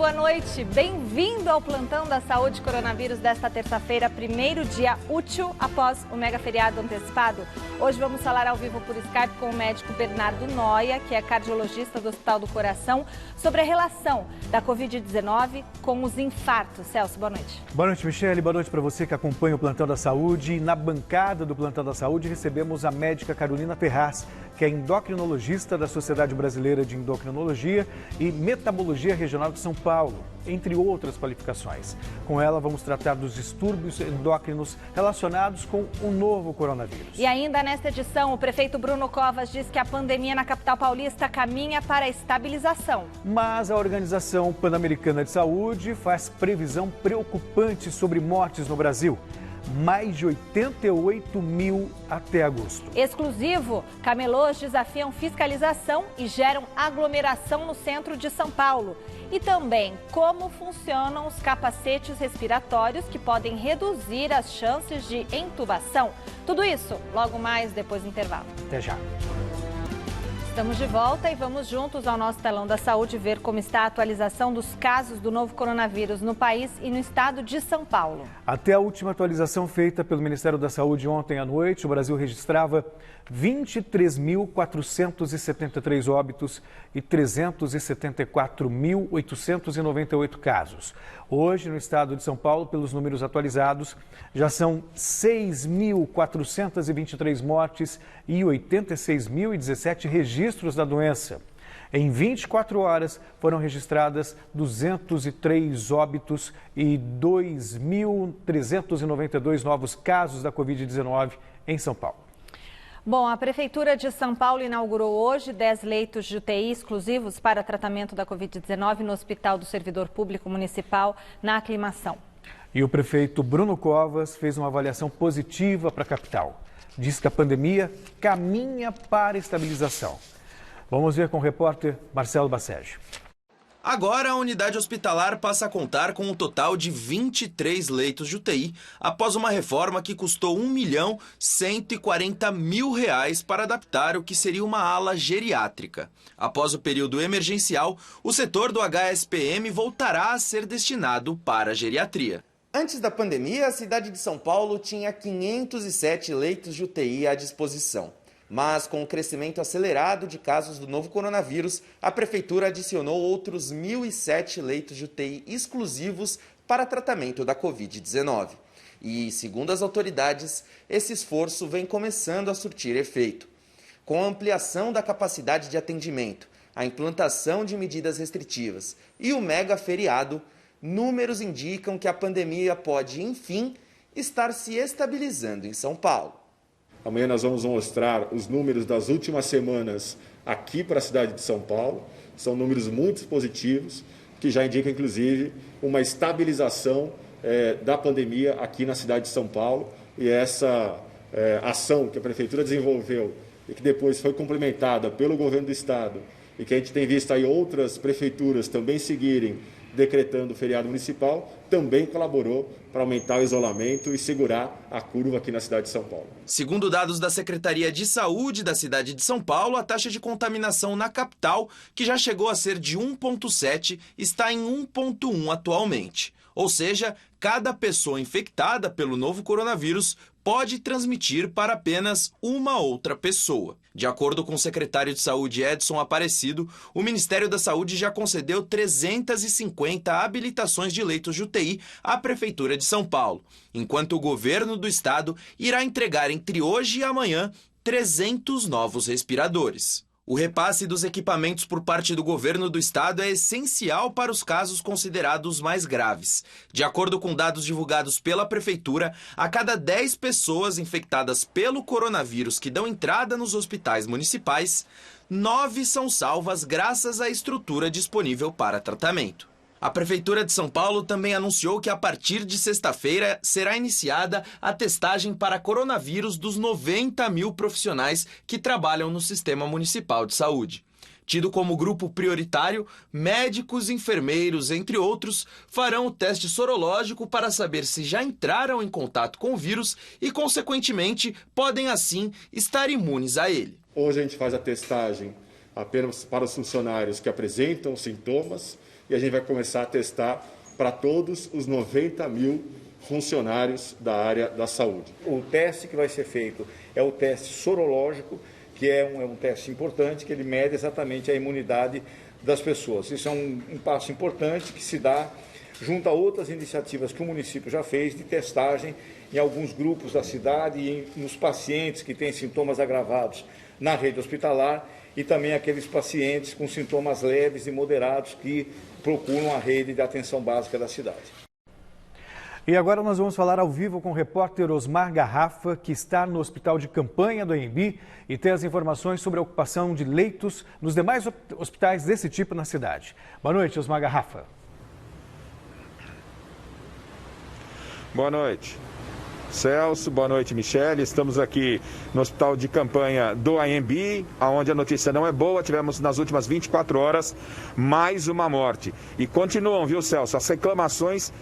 boa noite. Bem-vindo ao Plantão da Saúde Coronavírus desta terça-feira, primeiro dia útil após o mega feriado antecipado. Hoje vamos falar ao vivo por Skype com o médico Bernardo Noia, que é cardiologista do Hospital do Coração, sobre a relação da Covid-19 com os infartos. Celso, boa noite. Boa noite, Michele. Boa noite para você que acompanha o Plantão da Saúde. E na bancada do Plantão da Saúde recebemos a médica Carolina Ferraz, que é endocrinologista da Sociedade Brasileira de Endocrinologia e Metabologia Regional de São Paulo, entre outras qualificações. Com ela, vamos tratar dos distúrbios endócrinos relacionados com o novo coronavírus. E ainda nesta edição, o prefeito Bruno Covas diz que a pandemia na capital paulista caminha para a estabilização. Mas a Organização Pan-Americana de Saúde faz previsão preocupante sobre mortes no Brasil. Mais de 88 mil até agosto. Exclusivo, camelôs desafiam fiscalização e geram aglomeração no centro de São Paulo. E também como funcionam os capacetes respiratórios que podem reduzir as chances de intubação. Tudo isso logo mais depois do intervalo. Até já. Estamos de volta e vamos juntos ao nosso telão da saúde ver como está a atualização dos casos do novo coronavírus no país e no estado de São Paulo. Até a última atualização feita pelo Ministério da Saúde ontem à noite, o Brasil registrava 23.473 óbitos e 374.898 casos. Hoje, no estado de São Paulo, pelos números atualizados, já são 6.423 mortes e 86.017 registros da doença. Em 24 horas, foram registradas 203 óbitos e 2.392 novos casos da Covid-19 em São Paulo. Bom, a Prefeitura de São Paulo inaugurou hoje 10 leitos de UTI exclusivos para tratamento da Covid-19 no Hospital do Servidor Público Municipal, na Aclimação. E o prefeito Bruno Covas fez uma avaliação positiva para a capital. Diz que a pandemia caminha para a estabilização. Vamos ver com o repórter Marcelo Bassege. Agora, a unidade hospitalar passa a contar com um total de 23 leitos de UTI, após uma reforma que custou R$1.140.000 para adaptar o que seria uma ala geriátrica. Após o período emergencial, o setor do HSPM voltará a ser destinado para a geriatria. Antes da pandemia, a cidade de São Paulo tinha 507 leitos de UTI à disposição. Mas, com o crescimento acelerado de casos do novo coronavírus, a Prefeitura adicionou outros 1.007 leitos de UTI exclusivos para tratamento da Covid-19. E, segundo as autoridades, esse esforço vem começando a surtir efeito. Com a ampliação da capacidade de atendimento, a implantação de medidas restritivas e o mega feriado, números indicam que a pandemia pode, enfim, estar se estabilizando em São Paulo. Amanhã nós vamos mostrar os números das últimas semanas aqui para a cidade de São Paulo. São números muito positivos, que já indicam, inclusive, uma estabilização da pandemia aqui na cidade de São Paulo. E essa ação que a Prefeitura desenvolveu e que depois foi complementada pelo governo do Estado e que a gente tem visto aí outras prefeituras também seguirem decretando o feriado municipal, também colaborou para aumentar o isolamento e segurar a curva aqui na cidade de São Paulo. Segundo dados da Secretaria de Saúde da cidade de São Paulo, a taxa de contaminação na capital, que já chegou a ser de 1,7, está em 1,1 atualmente. Ou seja, cada pessoa infectada pelo novo coronavírus pode transmitir para apenas uma outra pessoa. De acordo com o secretário de Saúde Edson Aparecido, o Ministério da Saúde já concedeu 350 habilitações de leitos de UTI à Prefeitura de São Paulo, enquanto o governo do estado irá entregar entre hoje e amanhã 300 novos respiradores. O repasse dos equipamentos por parte do governo do estado é essencial para os casos considerados mais graves. De acordo com dados divulgados pela prefeitura, a cada 10 pessoas infectadas pelo coronavírus que dão entrada nos hospitais municipais, 9 são salvas graças à estrutura disponível para tratamento. A Prefeitura de São Paulo também anunciou que a partir de sexta-feira será iniciada a testagem para coronavírus dos 90 mil profissionais que trabalham no Sistema Municipal de Saúde. Tido como grupo prioritário, médicos, enfermeiros, entre outros, farão o teste sorológico para saber se já entraram em contato com o vírus e, consequentemente, podem assim estar imunes a ele. Hoje a gente faz a testagem apenas para os funcionários que apresentam sintomas e a gente vai começar a testar para todos os 90 mil funcionários da área da saúde. O teste que vai ser feito é o teste sorológico, que é um teste importante, que ele mede exatamente a imunidade das pessoas. Isso é um passo importante que se dá junto a outras iniciativas que o município já fez de testagem em alguns grupos da cidade e nos pacientes que têm sintomas agravados na rede hospitalar e também aqueles pacientes com sintomas leves e moderados que procuram a rede de atenção básica da cidade. E agora nós vamos falar ao vivo com o repórter Osmar Garrafa, que está no hospital de campanha do AMB e tem as informações sobre a ocupação de leitos nos demais hospitais desse tipo na cidade. Boa noite, Osmar Garrafa. Boa noite, Celso. Boa noite, Michele. Estamos aqui no hospital de campanha do AMB, onde a notícia não é boa. Tivemos nas últimas 24 horas mais uma morte. E continuam, viu, Celso, as reclamações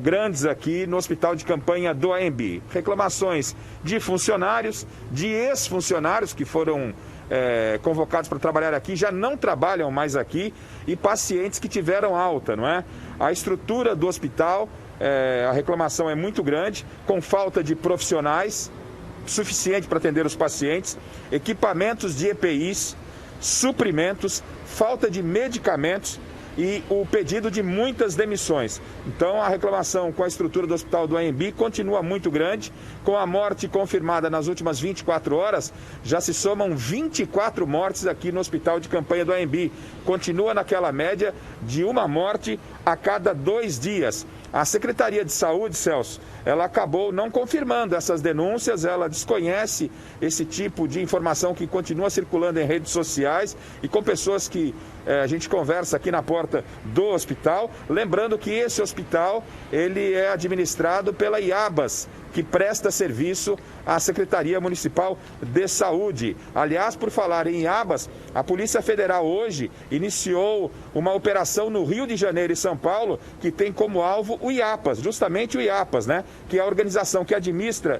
grandes aqui no hospital de campanha do AMB. Reclamações de funcionários, de ex-funcionários que foram convocados para trabalhar aqui, já não trabalham mais aqui, e pacientes que tiveram alta, não é? A estrutura do hospital, a reclamação é muito grande, com falta de profissionais suficiente para atender os pacientes, equipamentos de EPIs, suprimentos, falta de medicamentos e o pedido de muitas demissões. Então a reclamação com a estrutura do hospital do AMB continua muito grande. Com a morte confirmada nas últimas 24 horas, já se somam 24 mortes aqui no hospital de campanha do AMB. Continua naquela média de uma morte a cada 2 dias. A Secretaria de Saúde, Celso, ela acabou não confirmando essas denúncias, ela desconhece esse tipo de informação que continua circulando em redes sociais e com pessoas que a gente conversa aqui na porta do hospital. Lembrando que esse hospital, ele é administrado pela IABAS, que presta serviço à Secretaria Municipal de Saúde. Aliás, por falar em IABAS, a Polícia Federal hoje iniciou uma operação no Rio de Janeiro e São Paulo que tem como alvo o IAPAS, justamente o IAPAS, né? Que é a organização que administra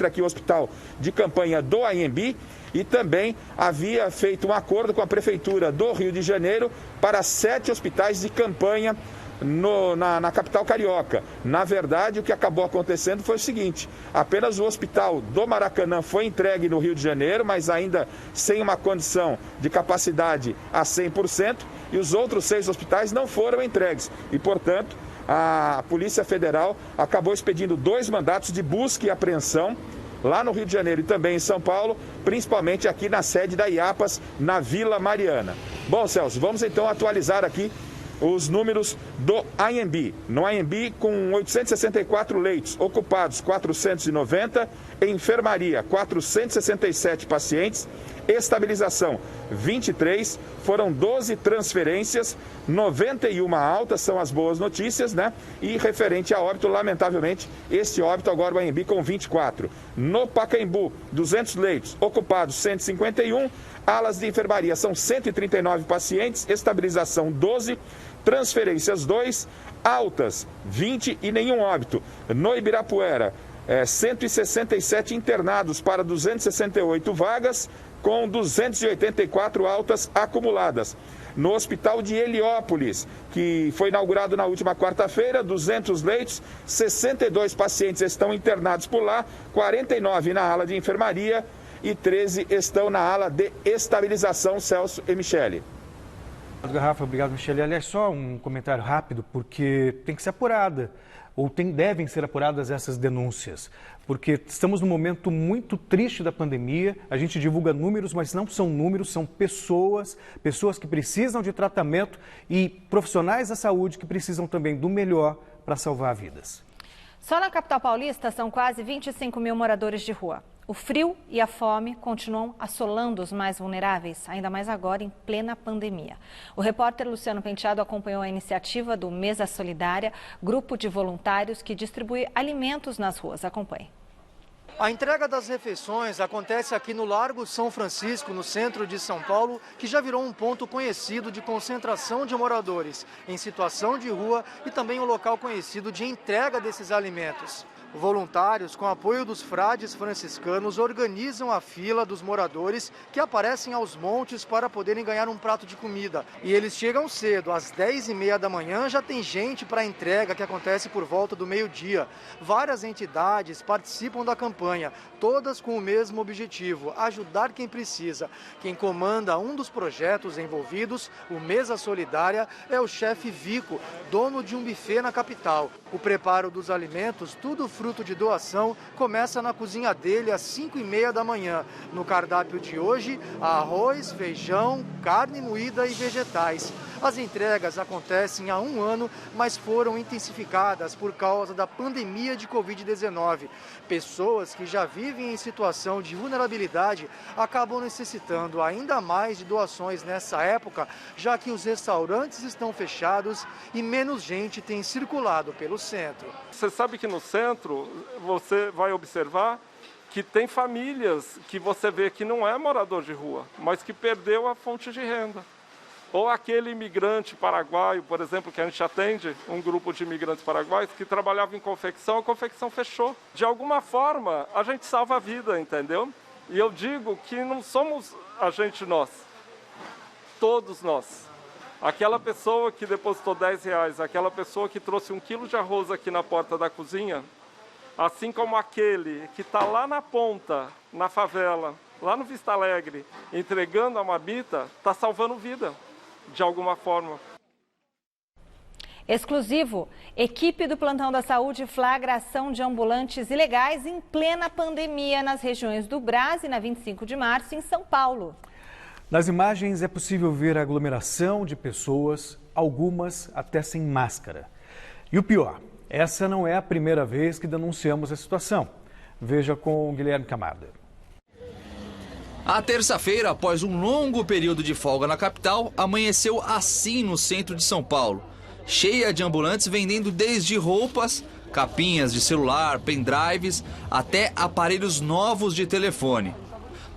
aqui o hospital de campanha do AMB, e também havia feito um acordo com a Prefeitura do Rio de Janeiro para 7 hospitais de campanha na capital carioca. Na verdade, o que acabou acontecendo foi o seguinte: apenas o hospital do Maracanã foi entregue no Rio de Janeiro, mas ainda sem uma condição de capacidade a 100%, e os outros 6 hospitais não foram entregues. E, portanto, a Polícia Federal acabou expedindo 2 mandatos de busca e apreensão lá no Rio de Janeiro e também em São Paulo, principalmente aqui na sede da IAPAS, na Vila Mariana. Bom, Celso, vamos então atualizar aqui os números do AMB. No AMB, com 864 leitos, ocupados 490, enfermaria 467 pacientes, estabilização 23, foram 12 transferências, 91 altas, são as boas notícias, né? E referente a óbito, lamentavelmente, este óbito agora o AMB com 24. No Pacaembu, 200 leitos, ocupados 151, alas de enfermaria são 139 pacientes, estabilização 12, transferências 2, altas 20 e nenhum óbito. No Ibirapuera, 167 internados para 268 vagas, com 284 altas acumuladas. No Hospital de Heliópolis, que foi inaugurado na última quarta-feira, 200 leitos, 62 pacientes estão internados por lá, 49 na ala de enfermaria e 13 estão na ala de estabilização. Celso e Michele. Garrafa, obrigado, Michele. Aliás, só um comentário rápido, porque tem que ser apurada, ou devem ser apuradas essas denúncias, porque estamos num momento muito triste da pandemia. A gente divulga números, mas não são números, são pessoas que precisam de tratamento e profissionais da saúde que precisam também do melhor para salvar vidas. Só na capital paulista são quase 25 mil moradores de rua. O frio e a fome continuam assolando os mais vulneráveis, ainda mais agora em plena pandemia. O repórter Luciano Penteado acompanhou a iniciativa do Mesa Solidária, grupo de voluntários que distribui alimentos nas ruas. Acompanhe. A entrega das refeições acontece aqui no Largo São Francisco, no centro de São Paulo, que já virou um ponto conhecido de concentração de moradores em situação de rua e também um local conhecido de entrega desses alimentos. Voluntários, com apoio dos frades franciscanos, organizam a fila dos moradores que aparecem aos montes para poderem ganhar um prato de comida. E eles chegam cedo, às 10h30 da manhã já tem gente para a entrega que acontece por volta do meio-dia. Várias entidades participam da campanha, todas com o mesmo objetivo, ajudar quem precisa. Quem comanda um dos projetos envolvidos, o Mesa Solidária, é o chefe Vico, dono de um buffet na capital. O preparo dos alimentos, tudo fruto de doação, começa na cozinha dele às 5h30 da manhã. No cardápio de hoje, arroz, feijão, carne moída e vegetais. As entregas acontecem há 1 ano, mas foram intensificadas por causa da pandemia de Covid-19. Pessoas que já vivem em situação de vulnerabilidade acabam necessitando ainda mais de doações nessa época, já que os restaurantes estão fechados e menos gente tem circulado pelo centro. Você sabe que no centro você vai observar que tem famílias que você vê que não é morador de rua, mas que perdeu a fonte de renda. Ou aquele imigrante paraguaio, por exemplo, que a gente atende, um grupo de imigrantes paraguaios que trabalhava em confecção, a confecção fechou. De alguma forma, a gente salva a vida, entendeu? E eu digo que não somos a gente nós, todos nós. Aquela pessoa que depositou R$10, aquela pessoa que trouxe 1 quilo de arroz aqui na porta da cozinha, assim como aquele que está lá na ponta, na favela, lá no Vista Alegre, entregando a marmita, está salvando vida, de alguma forma. Exclusivo, equipe do Plantão da Saúde flagra ação de ambulantes ilegais em plena pandemia nas regiões do Brás e na 25 de março em São Paulo. Nas imagens é possível ver a aglomeração de pessoas, algumas até sem máscara. E o pior, essa não é a primeira vez que denunciamos a situação. Veja com o Guilherme Camarda. A terça-feira, após um longo período de folga na capital, amanheceu assim no centro de São Paulo, cheia de ambulantes vendendo desde roupas, capinhas de celular, pendrives, até aparelhos novos de telefone.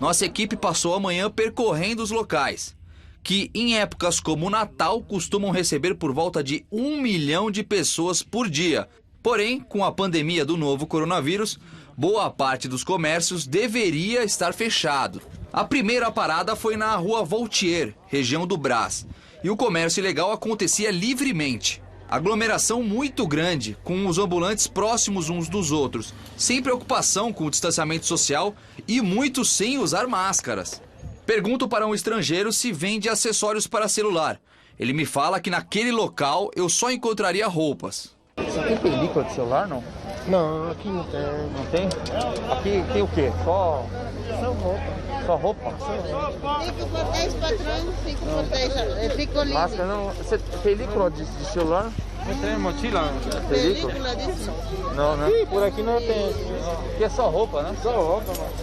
Nossa equipe passou a manhã percorrendo os locais, que em épocas como o Natal costumam receber por volta de 1 milhão de pessoas por dia. Porém, com a pandemia do novo coronavírus, boa parte dos comércios deveria estar fechado. A primeira parada foi na Rua Voltier, região do Brás, e o comércio ilegal acontecia livremente. Aglomeração muito grande, com os ambulantes próximos uns dos outros, sem preocupação com o distanciamento social e muitos sem usar máscaras. Pergunto para um estrangeiro se vende acessórios para celular. Ele me fala que naquele local eu só encontraria roupas. Você tem película de celular, não? Não, aqui não tem. Não tem? Aqui tem o quê? Só roupa. Só roupa? 5 por 10, patrão, 5 por 10, fico livre. Máscara não. Você película de celular? Não tem mochila? Película disso? Não, né? Sim, por aqui não tem. Aqui é só roupa, né? Só roupa, mano.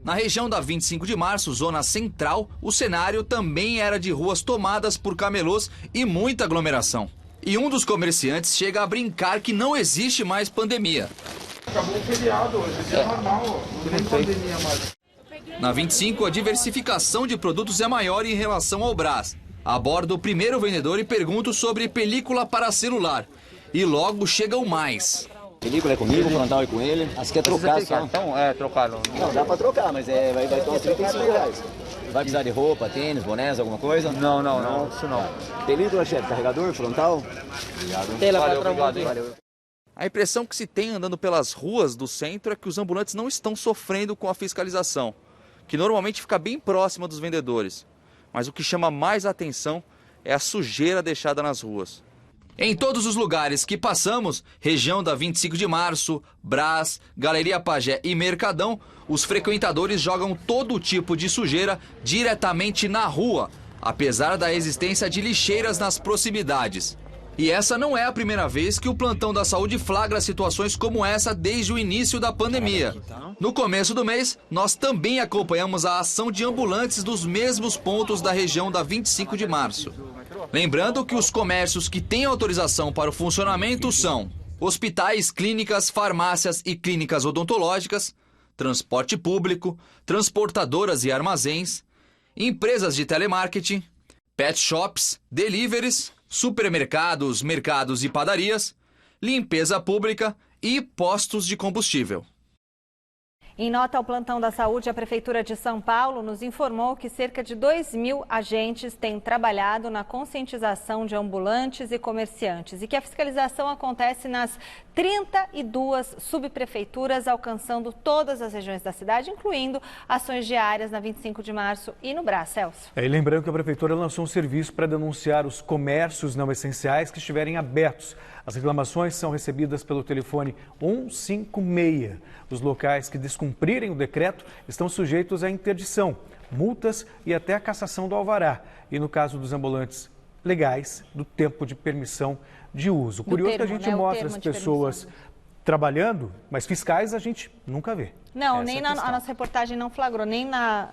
Na região da 25 de março, zona central, o cenário também era de ruas tomadas por camelôs e muita aglomeração. E um dos comerciantes chega a brincar que não existe mais pandemia. Acabou o feriado hoje, é normal, não tem pandemia mais. Na 25, a diversificação de produtos é maior em relação ao Brás. Abordo o primeiro vendedor e pergunto sobre película para celular. E logo chega o mais. Película é comigo, o frontal é com ele. Acho que é trocar só. Então, trocar. Não dá pra trocar, mas vai ter uns R$35. Vai precisar de roupa, tênis, bonés, alguma coisa? Não, isso não. Película, chefe, carregador, frontal? Obrigado. Valeu. A impressão que se tem andando pelas ruas do centro é que os ambulantes não estão sofrendo com a fiscalização, que normalmente fica bem próxima dos vendedores. Mas o que chama mais atenção é a sujeira deixada nas ruas. Em todos os lugares que passamos, região da 25 de março, Brás, Galeria Pajé e Mercadão, os frequentadores jogam todo tipo de sujeira diretamente na rua, apesar da existência de lixeiras nas proximidades. E essa não é a primeira vez que o Plantão da Saúde flagra situações como essa desde o início da pandemia. No começo do mês, nós também acompanhamos a ação de ambulantes dos mesmos pontos da região da 25 de março. Lembrando que os comércios que têm autorização para o funcionamento são hospitais, clínicas, farmácias e clínicas odontológicas, transporte público, transportadoras e armazéns, empresas de telemarketing, pet shops, deliveries, supermercados, mercados e padarias, limpeza pública e postos de combustível. Em nota ao plantão da saúde, a Prefeitura de São Paulo nos informou que cerca de 2.000 agentes têm trabalhado na conscientização de ambulantes e comerciantes e que a fiscalização acontece nas 32 subprefeituras, alcançando todas as regiões da cidade, incluindo ações diárias na 25 de março e no Brás, Celso. E lembrando que a Prefeitura lançou um serviço para denunciar os comércios não essenciais que estiverem abertos. As reclamações são recebidas pelo telefone 156. Os locais que descumprirem o decreto estão sujeitos à interdição, multas e até a cassação do alvará. E no caso dos ambulantes legais, do tempo de permissão de uso. Curioso que a gente mostra as pessoas trabalhando, mas fiscais a gente nunca vê. Não, nem a nossa reportagem não flagrou, nem na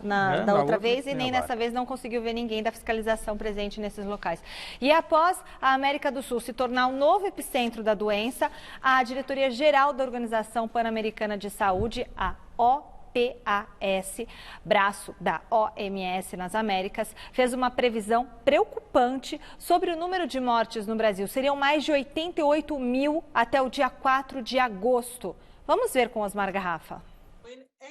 outra vez e nem nessa vez não conseguiu ver ninguém da fiscalização presente nesses locais. E após a América do Sul se tornar um novo epicentro da doença, a Diretoria-Geral da Organização Pan-Americana de Saúde, a OPAS, braço da OMS nas Américas, fez uma previsão preocupante sobre o número de mortes no Brasil. Seriam mais de 88 mil até o dia 4 de agosto. Vamos ver com Osmar Garrafa.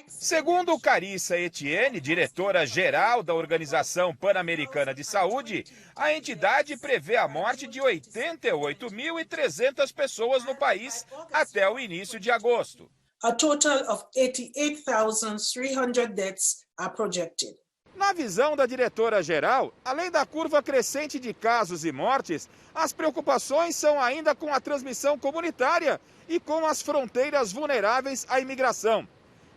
Segundo Carissa Etienne, diretora-geral da Organização Pan-Americana de Saúde, a entidade prevê a morte de 88.300 pessoas no país até o início de agosto. A total of 88,300 deaths are projected. Na visão da diretora-geral, além da curva crescente de casos e mortes, as preocupações são ainda com a transmissão comunitária e com as fronteiras vulneráveis à imigração.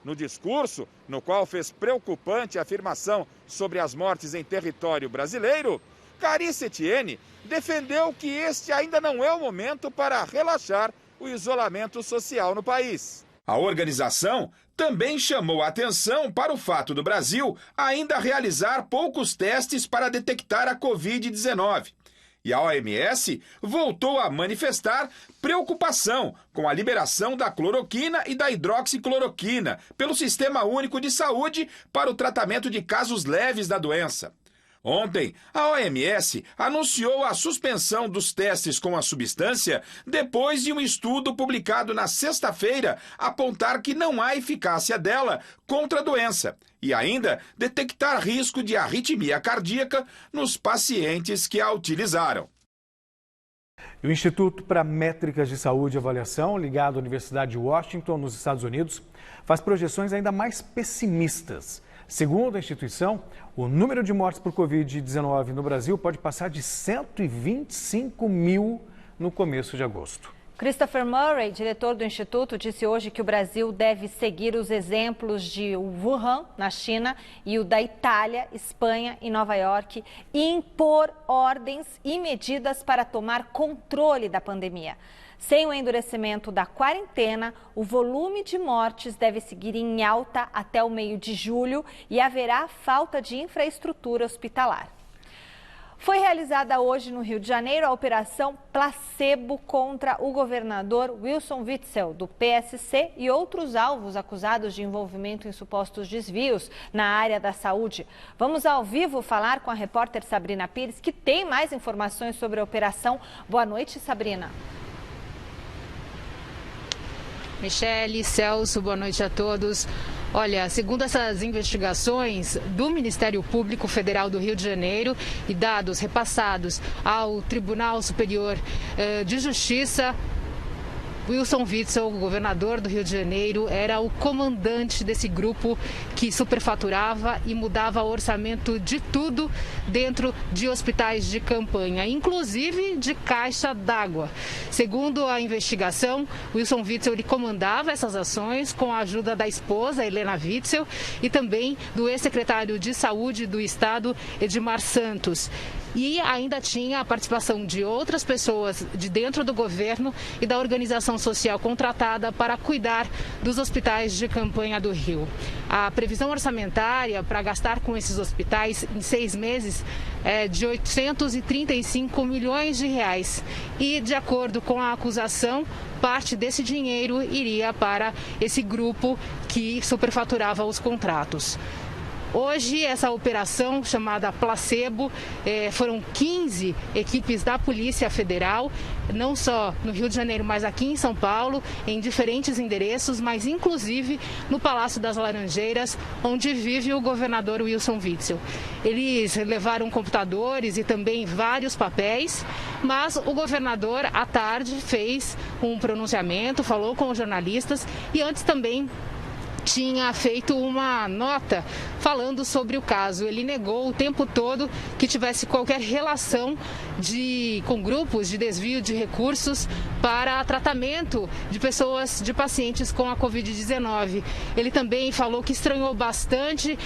No discurso, no qual fez preocupante afirmação sobre as mortes em território brasileiro, Carissa Etienne defendeu que este ainda não é o momento para relaxar o isolamento social no país. A organização também chamou a atenção para o fato do Brasil ainda realizar poucos testes para detectar a Covid-19. E a OMS voltou a manifestar preocupação com a liberação da cloroquina e da hidroxicloroquina pelo Sistema Único de Saúde para o tratamento de casos leves da doença. Ontem, a OMS anunciou a suspensão dos testes com a substância depois de um estudo publicado na sexta-feira apontar que não há eficácia dela contra a doença e ainda detectar risco de arritmia cardíaca nos pacientes que a utilizaram. O Instituto para Métricas de Saúde e Avaliação, ligado à Universidade de Washington, nos Estados Unidos, faz projeções ainda mais pessimistas. Segundo a instituição, o número de mortes por Covid-19 no Brasil pode passar de 125 mil no começo de agosto. Christopher Murray, diretor do Instituto, disse hoje que o Brasil deve seguir os exemplos de Wuhan, na China, e o da Itália, Espanha e Nova York, e impor ordens e medidas para tomar controle da pandemia. Sem o endurecimento da quarentena, o volume de mortes deve seguir em alta até o meio de julho e haverá falta de infraestrutura hospitalar. Foi realizada hoje no Rio de Janeiro a Operação Placebo contra o governador Wilson Witzel, do PSC, e outros alvos acusados de envolvimento em supostos desvios na área da saúde. Vamos ao vivo falar com a repórter Sabrina Pires, que tem mais informações sobre a operação. Boa noite, Sabrina. Michele, Celso, boa noite a todos. Olha, segundo essas investigações do Ministério Público Federal do Rio de Janeiro e dados repassados ao Tribunal Superior de Justiça, Wilson Witzel, governador do Rio de Janeiro, era o comandante desse grupo que superfaturava e mudava o orçamento de tudo dentro de hospitais de campanha, inclusive de caixa d'água. Segundo a investigação, Wilson Witzel ele comandava essas ações com a ajuda da esposa, Helena Witzel, e também do ex-secretário de Saúde do Estado, Edmar Santos. E ainda tinha a participação de outras pessoas de dentro do governo e da organização social contratada para cuidar dos hospitais de campanha do Rio. A previsão orçamentária para gastar com esses hospitais em 6 meses é de 835 milhões de reais. E, de acordo com a acusação, parte desse dinheiro iria para esse grupo que superfaturava os contratos. Hoje, essa operação chamada Placebo, foram 15 equipes da Polícia Federal, não só no Rio de Janeiro, mas aqui em São Paulo, em diferentes endereços, mas inclusive no Palácio das Laranjeiras, onde vive o governador Wilson Witzel. Eles levaram computadores e também vários papéis, mas o governador, à tarde, fez um pronunciamento, falou com os jornalistas e antes também tinha feito uma nota falando sobre o caso. Ele negou o tempo todo que tivesse qualquer relação com grupos de desvio de recursos para tratamento de pessoas, de pacientes com a Covid-19. Ele também falou que estranhou bastante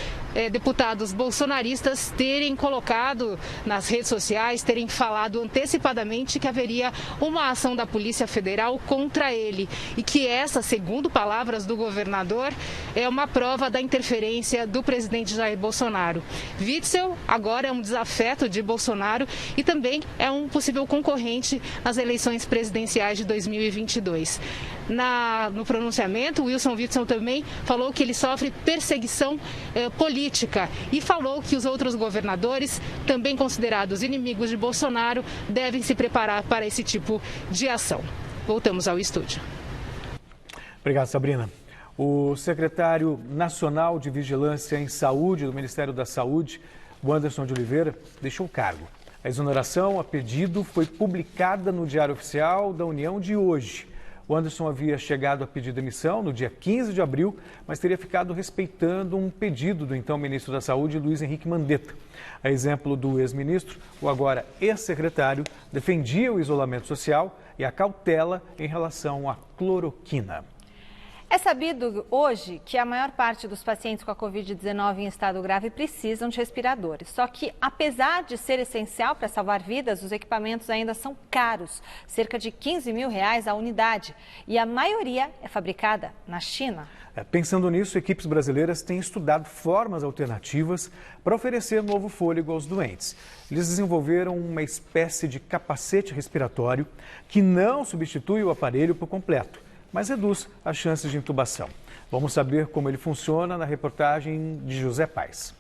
deputados bolsonaristas terem colocado nas redes sociais, terem falado antecipadamente que haveria uma ação da Polícia Federal contra ele e que essa, segundo palavras do governador, é uma prova da interferência do presidente Jair Bolsonaro. Witzel agora é um desafeto de Bolsonaro e também é um possível concorrente nas eleições presidenciais de 2022. No pronunciamento, Wilson Witzel também falou que ele sofre perseguição política e falou que os outros governadores, também considerados inimigos de Bolsonaro, devem se preparar para esse tipo de ação. Voltamos ao estúdio. Obrigado, Sabrina. O secretário nacional de Vigilância em Saúde do Ministério da Saúde, o Anderson de Oliveira, deixou o cargo. A exoneração a pedido foi publicada no Diário Oficial da União de hoje. O Anderson havia chegado a pedir demissão no dia 15 de abril, mas teria ficado respeitando um pedido do então ministro da Saúde, Luiz Henrique Mandetta. A exemplo do ex-ministro, o agora ex-secretário defendia o isolamento social e a cautela em relação à cloroquina. É sabido hoje que a maior parte dos pacientes com a Covid-19 em estado grave precisam de respiradores. Só que, apesar de ser essencial para salvar vidas, os equipamentos ainda são caros, cerca de R$15 mil a unidade. E a maioria é fabricada na China. Pensando nisso, equipes brasileiras têm estudado formas alternativas para oferecer novo fôlego aos doentes. Eles desenvolveram uma espécie de capacete respiratório que não substitui o aparelho por completo, mas reduz as chances de intubação. Vamos saber como ele funciona na reportagem de José Paes.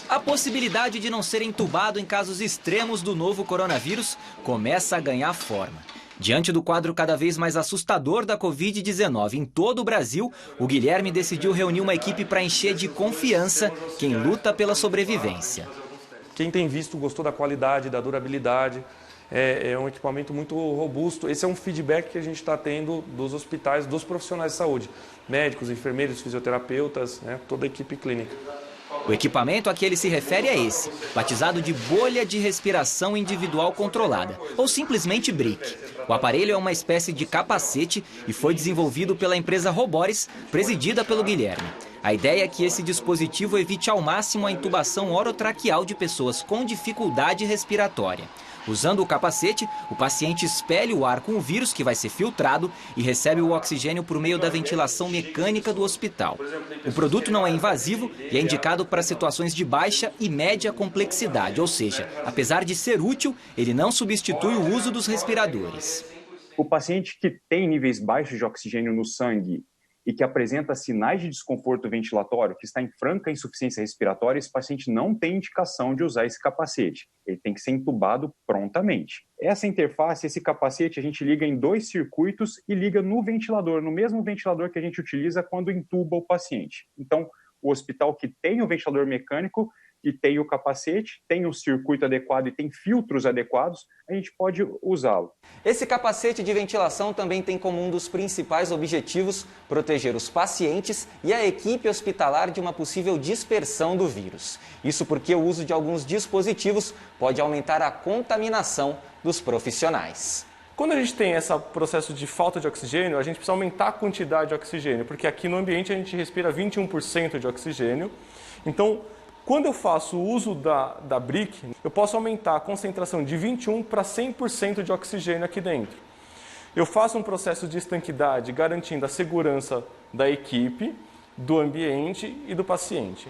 A possibilidade de não ser entubado em casos extremos do novo coronavírus começa a ganhar forma. Diante do quadro cada vez mais assustador da Covid-19 em todo o Brasil, o Guilherme decidiu reunir uma equipe para encher de confiança quem luta pela sobrevivência. Quem tem visto gostou da qualidade, da durabilidade. É um equipamento muito robusto. Esse é um feedback que a gente está tendo dos hospitais, dos profissionais de saúde. Médicos, enfermeiros, fisioterapeutas, toda a equipe clínica. O equipamento a que ele se refere é esse, batizado de bolha de respiração individual controlada, ou simplesmente BRIC. O aparelho é uma espécie de capacete e foi desenvolvido pela empresa Roboris, presidida pelo Guilherme. A ideia é que esse dispositivo evite ao máximo a intubação orotraqueal de pessoas com dificuldade respiratória. Usando o capacete, o paciente expele o ar com o vírus, que vai ser filtrado, e recebe o oxigênio por meio da ventilação mecânica do hospital. O produto não é invasivo e é indicado para situações de baixa e média complexidade, ou seja, apesar de ser útil, ele não substitui o uso dos respiradores. O paciente que tem níveis baixos de oxigênio no sangue e que apresenta sinais de desconforto ventilatório, que está em franca insuficiência respiratória, esse paciente não tem indicação de usar esse capacete. Ele tem que ser entubado prontamente. Essa interface, esse capacete, a gente liga em 2 circuitos e liga no ventilador, no mesmo ventilador que a gente utiliza quando intuba o paciente. Então, o hospital que tem o ventilador mecânico e tem o capacete, tem um circuito adequado e tem filtros adequados, a gente pode usá-lo. Esse capacete de ventilação também tem como um dos principais objetivos proteger os pacientes e a equipe hospitalar de uma possível dispersão do vírus. Isso porque o uso de alguns dispositivos pode aumentar a contaminação dos profissionais. Quando a gente tem esse processo de falta de oxigênio, a gente precisa aumentar a quantidade de oxigênio, porque aqui no ambiente a gente respira 21% de oxigênio. Então, quando eu faço o uso da BRIC, eu posso aumentar a concentração de 21% para 100% de oxigênio aqui dentro. Eu faço um processo de estanquidade garantindo a segurança da equipe, do ambiente e do paciente.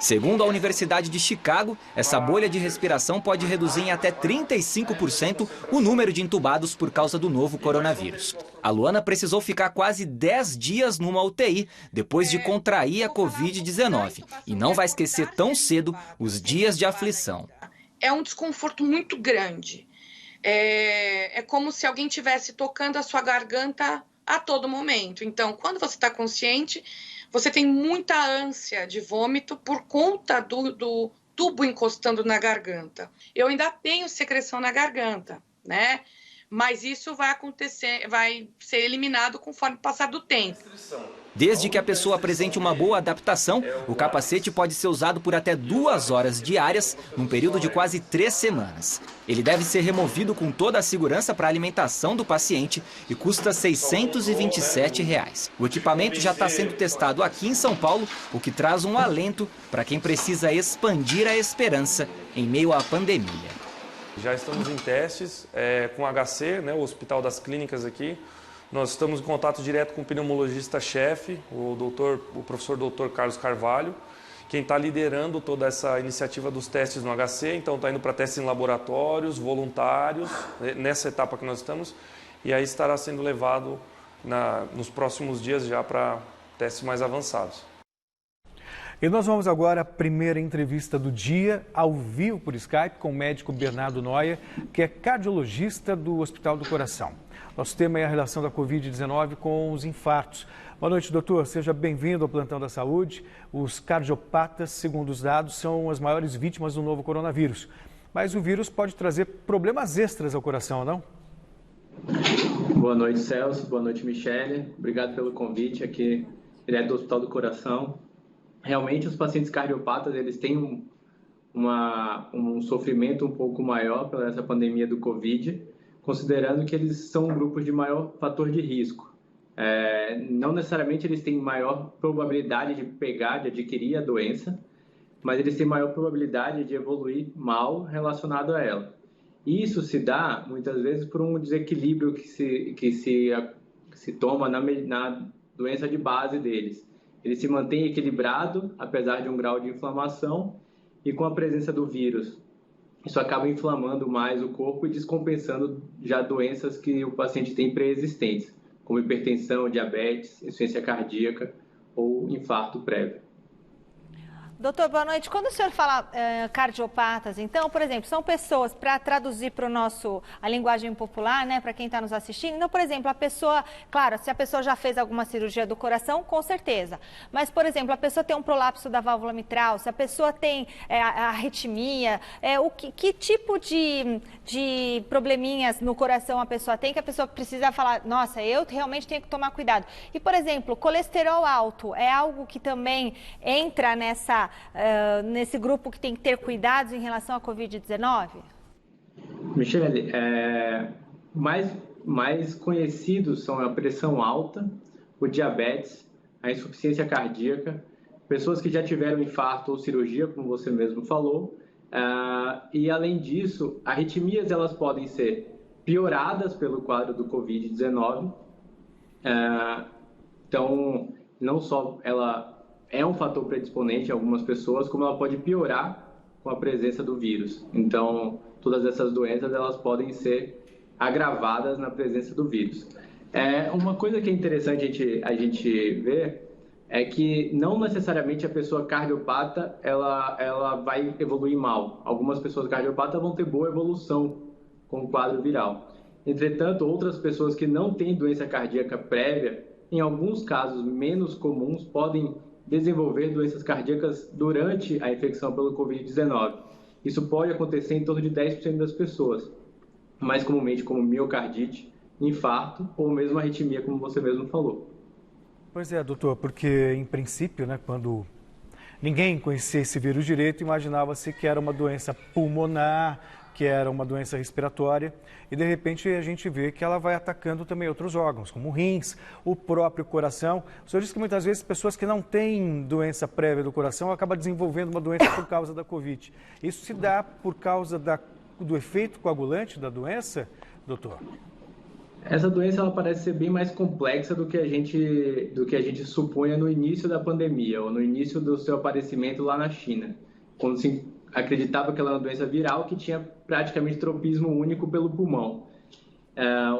Segundo a Universidade de Chicago, essa bolha de respiração pode reduzir em até 35% o número de entubados por causa do novo coronavírus. A Luana precisou ficar quase 10 dias numa UTI depois de contrair a Covid-19 e não vai esquecer tão cedo os dias de aflição. É um desconforto muito grande. É como se alguém estivesse tocando a sua garganta a todo momento. Então, quando você está consciente, você tem muita ânsia de vômito por conta do tubo encostando na garganta. Eu ainda tenho secreção na garganta, né? Mas isso vai acontecer, vai ser eliminado conforme o passar do tempo. Desde que a pessoa apresente uma boa adaptação, o capacete pode ser usado por até 2 horas diárias, num período de quase 3 semanas. Ele deve ser removido com toda a segurança para a alimentação do paciente e custa R$ 627. O equipamento já está sendo testado aqui em São Paulo, o que traz um alento para quem precisa expandir a esperança em meio à pandemia. Já estamos em testes com o HC, né, o Hospital das Clínicas aqui. Nós estamos em contato direto com o pneumologista-chefe, o professor Dr. Carlos Carvalho, quem está liderando toda essa iniciativa dos testes no HC. Então está indo para testes em laboratórios, voluntários, nessa etapa que nós estamos. E aí estará sendo levado nos próximos dias já para testes mais avançados. E nós vamos agora à primeira entrevista do dia, ao vivo por Skype, com o médico Bernardo Noia, que é cardiologista do Hospital do Coração. Nosso tema é a relação da Covid-19 com os infartos. Boa noite, doutor. Seja bem-vindo ao Plantão da Saúde. Os cardiopatas, segundo os dados, são as maiores vítimas do novo coronavírus. Mas o vírus pode trazer problemas extras ao coração, não? Boa noite, Celso. Boa noite, Michele. Obrigado pelo convite aqui, direto do Hospital do Coração. Realmente, os pacientes cardiopatas, eles têm um sofrimento um pouco maior pela essa pandemia do Covid, considerando que eles são grupos de maior fator de risco. Não necessariamente eles têm maior probabilidade de adquirir a doença, mas eles têm maior probabilidade de evoluir mal relacionado a ela. E isso se dá, muitas vezes, por um desequilíbrio que se toma na doença de base deles. Ele se mantém equilibrado, apesar de um grau de inflamação, e com a presença do vírus. Isso acaba inflamando mais o corpo e descompensando já doenças que o paciente tem pré-existentes, como hipertensão, diabetes, insuficiência cardíaca ou infarto prévio. Doutor, boa noite. Quando o senhor fala cardiopatas, então, por exemplo, são pessoas, para traduzir para a linguagem popular, né, para quem está nos assistindo, então, por exemplo, a pessoa, claro, se a pessoa já fez alguma cirurgia do coração, com certeza. Mas, por exemplo, a pessoa tem um prolapso da válvula mitral, se a pessoa tem a arritmia, que tipo de probleminhas no coração a pessoa tem que a pessoa precisa falar, nossa, eu realmente tenho que tomar cuidado. E, por exemplo, colesterol alto é algo que também entra nesse grupo que tem que ter cuidados em relação à Covid-19? Michele, mais conhecidos são a pressão alta, o diabetes, a insuficiência cardíaca, pessoas que já tiveram infarto ou cirurgia, como você mesmo falou, e além disso, arritmias elas podem ser pioradas pelo quadro do Covid-19, então não só ela é um fator predisponente em algumas pessoas, como ela pode piorar com a presença do vírus. Então, todas essas doenças, elas podem ser agravadas na presença do vírus. Uma coisa que é interessante a gente ver é que não necessariamente a pessoa cardiopata, ela vai evoluir mal. Algumas pessoas cardiopatas vão ter boa evolução com o quadro viral. Entretanto, outras pessoas que não têm doença cardíaca prévia, em alguns casos menos comuns, podem desenvolver doenças cardíacas durante a infecção pelo Covid-19. Isso pode acontecer em torno de 10% das pessoas, mais comumente como miocardite, infarto ou mesmo arritmia, como você mesmo falou. Pois é, doutor, porque em princípio, né, quando ninguém conhecia esse vírus direito, imaginava-se que era uma doença pulmonar, que era uma doença respiratória, e de repente a gente vê que ela vai atacando também outros órgãos, como rins, o próprio coração. O senhor disse que muitas vezes pessoas que não têm doença prévia do coração acabam desenvolvendo uma doença por causa da Covid. Isso se dá por causa do efeito coagulante da doença, doutor? Essa doença ela parece ser bem mais complexa do que a gente supunha no início da pandemia, ou no início do seu aparecimento lá na China, quando se acreditava que ela era uma doença viral que tinha praticamente tropismo único pelo pulmão.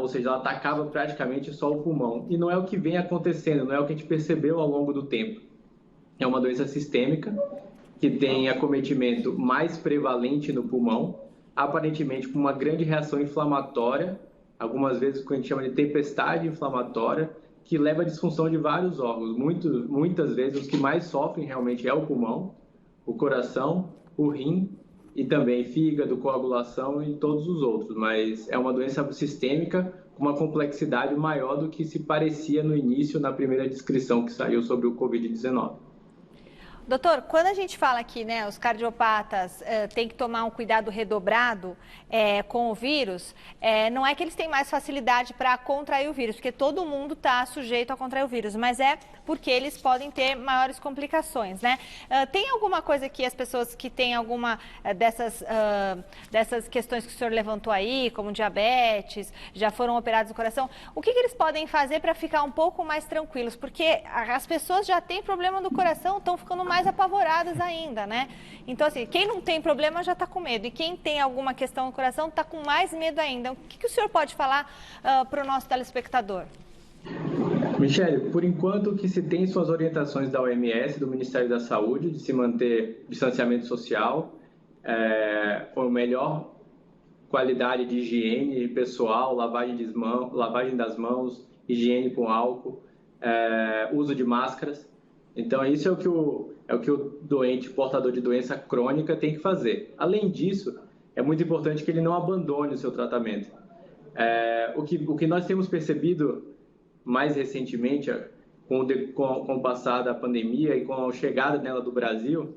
ou seja, ela atacava praticamente só o pulmão. E não é o que vem acontecendo, não é o que a gente percebeu ao longo do tempo. É uma doença sistêmica que tem acometimento mais prevalente no pulmão, aparentemente com uma grande reação inflamatória, algumas vezes o que a gente chama de tempestade inflamatória, que leva à disfunção de vários órgãos. Muitas vezes os que mais sofrem realmente é o pulmão, o coração, o rim e também fígado, coagulação e todos os outros. Mas é uma doença sistêmica com uma complexidade maior do que se parecia no início, na primeira descrição que saiu sobre o Covid-19. Doutor, quando a gente fala aqui, né, os cardiopatas têm que tomar um cuidado redobrado com o vírus, não é que eles têm mais facilidade para contrair o vírus, porque todo mundo está sujeito a contrair o vírus, mas é porque eles podem ter maiores complicações, né? Tem alguma coisa que as pessoas que têm alguma dessas questões que o senhor levantou aí, como diabetes, já foram operados do coração, o que eles podem fazer para ficar um pouco mais tranquilos? Porque as pessoas já têm problema do coração, estão ficando mais apavoradas ainda, né? Então, assim, quem não tem problema já está com medo. E quem tem alguma questão no coração está com mais medo ainda. O que o senhor pode falar para o nosso telespectador? Michele, por enquanto o que se tem são as orientações da OMS, do Ministério da Saúde, de se manter distanciamento social, com melhor qualidade de higiene pessoal, lavagem das mãos, higiene com álcool, uso de máscaras. Então, isso é o que o doente, portador de doença crônica, tem que fazer. Além disso, é muito importante que ele não abandone o seu tratamento. O que nós temos percebido mais recentemente, com o passar da pandemia e com a chegada nela do Brasil,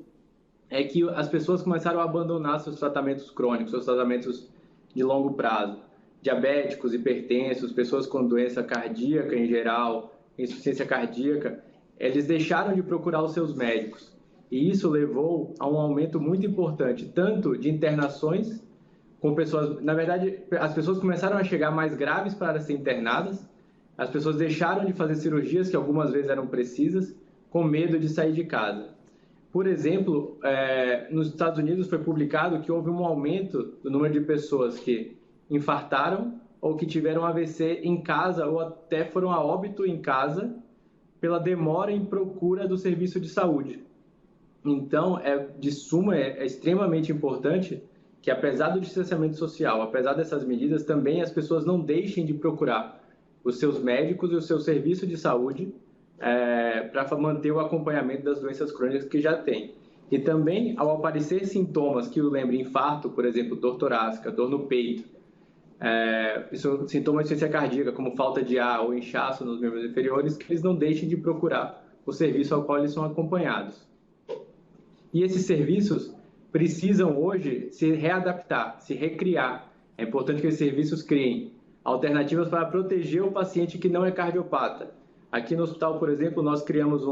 é que as pessoas começaram a abandonar seus tratamentos crônicos, seus tratamentos de longo prazo. Diabéticos, hipertensos, pessoas com doença cardíaca em geral, insuficiência cardíaca, eles deixaram de procurar os seus médicos. E isso levou a um aumento muito importante, tanto de internações com pessoas... Na verdade, as pessoas começaram a chegar mais graves para ser internadas, as pessoas deixaram de fazer cirurgias, que algumas vezes eram precisas, com medo de sair de casa. Por exemplo, nos Estados Unidos foi publicado que houve um aumento do número de pessoas que infartaram ou que tiveram AVC em casa ou até foram a óbito em casa pela demora em procura do serviço de saúde. Então, é extremamente importante que, apesar do distanciamento social, apesar dessas medidas, também as pessoas não deixem de procurar os seus médicos e o seu serviço de saúde para manter o acompanhamento das doenças crônicas que já tem. E também, ao aparecer sintomas que o lembrem infarto, por exemplo, dor torácica, dor no peito, sintomas de insuficiência cardíaca, como falta de ar ou inchaço nos membros inferiores, que eles não deixem de procurar o serviço ao qual eles são acompanhados. E esses serviços precisam hoje se readaptar, se recriar. É importante que esses serviços criem alternativas para proteger o paciente que não é cardiopata. Aqui no hospital, por exemplo, nós criamos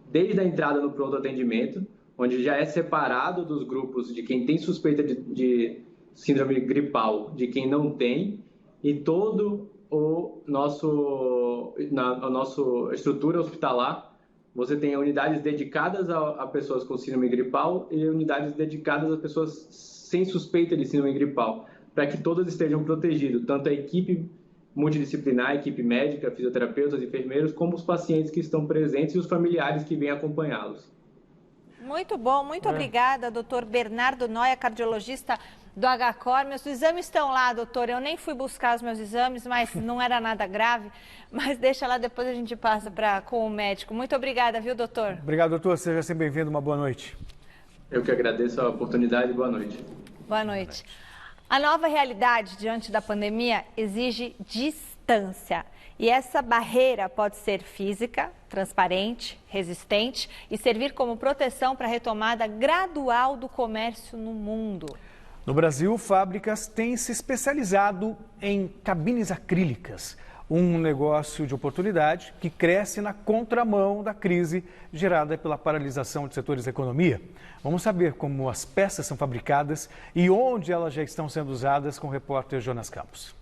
desde a entrada no pronto atendimento, onde já é separado dos grupos de quem tem suspeita de síndrome gripal, de quem não tem, e todo a nossa estrutura hospitalar, você tem unidades dedicadas a pessoas com síndrome gripal e unidades dedicadas a pessoas sem suspeita de síndrome gripal, para que todas estejam protegidas, tanto a equipe multidisciplinar, a equipe médica, fisioterapeutas, enfermeiros, como os pacientes que estão presentes e os familiares que vêm acompanhá-los. Muito bom, muito obrigada, doutor Bernardo Noia, cardiologista do HCOR. Meus exames estão lá, doutor. Eu nem fui buscar os meus exames, mas não era nada grave. Mas deixa lá, depois a gente passa com o médico. Muito obrigada, viu, doutor? Obrigado, doutor. Seja sempre bem-vindo. Uma boa noite. Eu que agradeço a oportunidade. Boa noite. Boa noite. A nova realidade diante da pandemia exige distância. E essa barreira pode ser física, transparente, resistente e servir como proteção para a retomada gradual do comércio no mundo. No Brasil, fábricas têm se especializado em cabines acrílicas, um negócio de oportunidade que cresce na contramão da crise gerada pela paralisação de setores da economia. Vamos saber como as peças são fabricadas e onde elas já estão sendo usadas com o repórter Jonas Campos.